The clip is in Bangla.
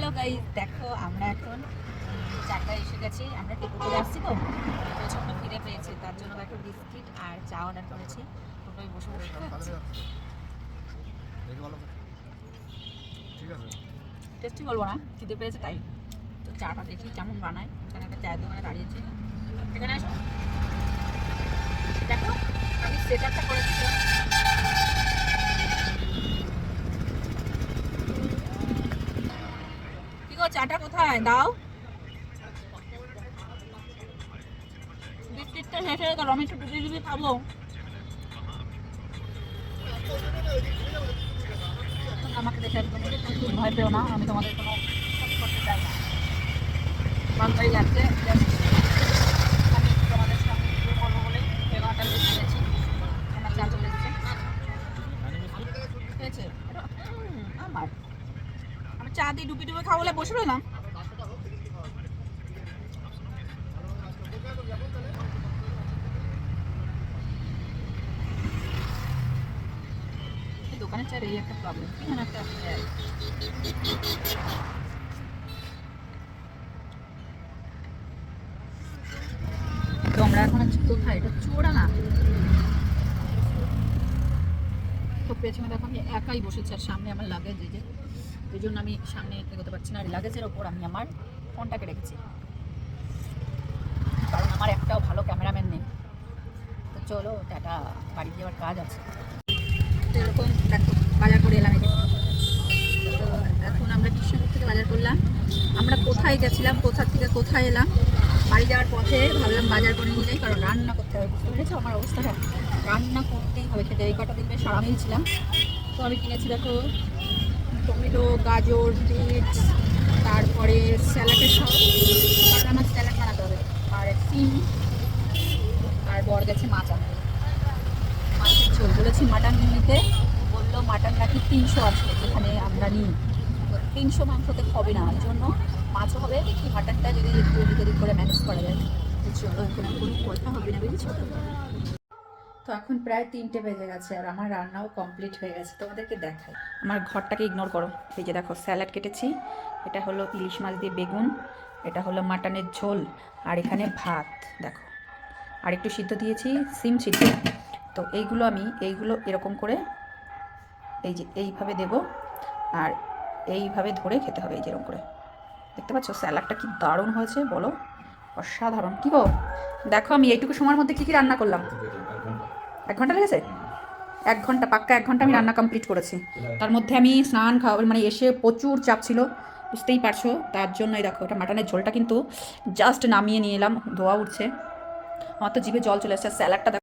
হ্যালো গাইস, দেখো আমরা এখন চারটায় এসে গেছি। আমরা টেপো করে আসছি তো প্রচণ্ড খিদে পেয়েছে, তার জন্য দেখো বিস্কিট আর চা অর্ডার করেছি। টোটোয় বসে বসে খাচ্ছি। টেস্টি বলবো না, খিদে পেয়েছে তাই। তো চাটা দেখি কেমন বানায়। এখানে একটা চায়ের দোকানে দাঁড়িয়েছি, এখানে আসো দেখো আমি সেটআপটা করেছি। কি গো, চাটা কোথায় দাও? বিস্কিটটা শেষ হয়ে গেল, আমি একটু ডুবি খাবো। আমাকে দেখে একদম ভয় পেও না, আমি তোমাদের কোনো ক্ষতি করতে চাই না। বাঙালি যাচ্ছে, আমি তোমাদের সঙ্গে ভিডিও করবো বলেই এগারোটা বেশি গেছি। আমার চা চলে এসছে, হয়েছে আমার। আমি চা দিয়ে ডুবি খাবো বলে বসে রইলাম। দোকানের চার এই একটা প্রবলেম, এখানে একটা তো আমরা এখন কোথায়, এটা চোরা না তো পেছনে দেখো আমি একাই বসেছি, আর সামনে আমার লাগেজ, এই জন্য আমি সামনে এগোতে পারছি না। আর লাগেজের ওপর আমি আমার ফোনটাকে রেখেছি, কারণ আমার একটাও ভালো ক্যামেরাম্যান নেই। তো চলো টাটা, বাড়ি যাওয়ার কাজ আছে। এরকম দেখো বাজার করে এলাম, তো এখন আমরা কৃষ্ণপুর থেকে বাজার করলাম। আমরা কোথায় গেছিলাম, কোথা থেকে কোথায় এলাম, বাড়ি যাওয়ার পথে ভাবলাম বাজার করে নিয়ে যাই, কারণ রান্না করতে হবে। বুঝতে পেরেছো আমার অবস্থাটা, রান্না করতেই হবে। খেতে এই কটা দিন বেশ আরামেই ছিলাম। তো আমি কিনেছি দেখো টমেটো, গাজর, বিট, তারপরে স্যালাডের সব আমার স্যালাড বানাতে হবে, আর সিম, আর বর গেছে মাছ আনতে, মাছের ঝোল। বলেছি মাটন নিতে, বললো মাটন নাকি 300 আছে যেখানে আমরা নিই, 300 মাংসতে হবে না, ওই জন্য মাছও হবে। দেখি মাটনটা যদি একটু এদিক ওদিক করে ম্যানেজ করা যায়। চলো এখন কোনো কথা হবে না, বুঝেছো? তো এখন প্রায় 3টে বেজে গেছে, আর আমার রান্নাও কমপ্লিট হয়ে গেছে। তোমাদেরকে দেখাই, আমার ঘরটাকে ইগনোর করো। এই যে দেখো স্যালাড কেটেছি, এটা হলো ইলিশ মাছ দিয়ে বেগুন, এটা হলো মাটনের ঝোল, আর এখানে ভাত দেখো, আর একটু সিদ্ধ দিয়েছি, সিম সিদ্ধ। তো এইগুলো এরকম করে এই যে এইভাবে দেব, আর এইভাবে ধরে খেতে হবে, এই যেরকম করে। দেখতে পাচ্ছ স্যালাডটা কি দারুণ হয়েছে বলো, অসাধারণ। কি গো দেখো আমি এইটুকু সময়ের মধ্যে কী রান্না করলাম। 1 ঘন্টা লেগেছে, 1 ঘন্টা পাক্কা, 1 ঘন্টা আমি রান্না কমপ্লিট করেছি। তার মধ্যে আমি স্নান খাওয়া মানে এসে প্রচুর চাপ ছিল, বুঝতেই পারছো। তার জন্যই দেখো এটা মাটনের ঝোলটা কিন্তু জাস্ট নামিয়ে নিয়ে এলাম, ধোয়া উঠছে, আমার তো জিভে জল চলে এসেছে। স্যালাডটা